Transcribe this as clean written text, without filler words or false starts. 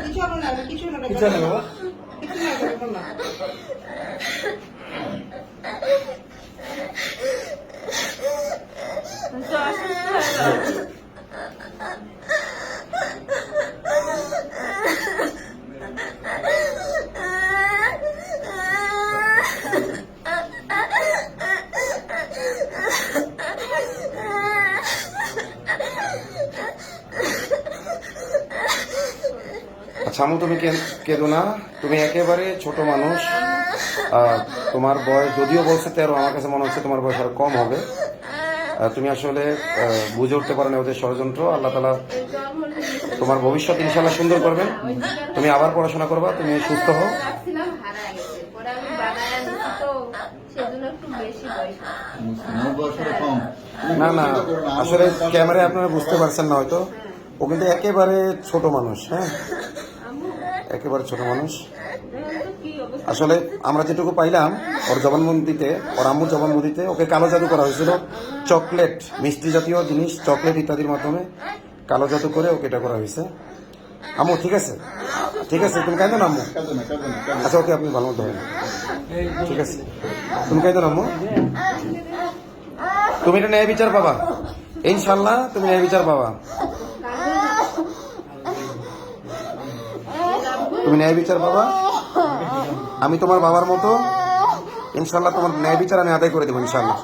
কিছু হবে না, কিছু না কিছু না বাবা। কিছু না করবো না। তো অসুস্থ হয়ে গেছে। আচ্ছা আম্মু, তুমি কেঁদো না। তুমি একেবারে ছোট মানুষ। তোমার বয়স যদিও বলছে 13, আমার কাছে মনে হচ্ছে তোমার বয়স আরো কম হবে। তুমি আসলে বুঝে উঠতে পারো না ওদের ষড়যন্ত্র। আল্লাহ তাআলা তোমার ভবিষ্যৎ ইনশাআল্লাহ সুন্দর করবেন। তুমি আবার পড়াশোনা করবা, তুমি সুস্থ হও। রাখছিলাম হারায় গেছে, পরে আমি বানায় নিচ্ছি তো সেজন্য একটু বেশি বয়স। না না, আসলে ক্যামেরায় আপনারা বুঝতে পারছেন না হয়তো, ও কিন্তু একেবারে ছোট মানুষ। হ্যাঁ, একেবারে ছোট মানুষ। আসলে আমরা যেটুকু পাইলাম ওর জবানবন্দিতে, ওর আম্মুর জবানবন্দিতে ওকে কালো জাদু করা হয়েছিল। চকলেট, মিষ্টি জাতীয় জিনিস, চকলেট ইত্যাদির মাধ্যমে কালো জাদু করে ওকে এটা করা হয়েছে। আম্মু ঠিক আছে, ঠিক আছে, তুমি কাঁদো না আম্মু। আচ্ছা ওকে, আপনি ভালো মতো ধরেন। ঠিক আছে, তুমি কাঁদো না আম্মু। তুমি এটা ন্যায় বিচার পাবা ইনশাল্লাহ, তুমি ন্যায় বিচার পাবা। তুমি ন্যায় বিচার পাবা। আমি তোমার বাবার মতো ইনশাল্লাহ তোমার ন্যায় বিচার আমি আদায় করে দেবো ইনশাল্লাহ।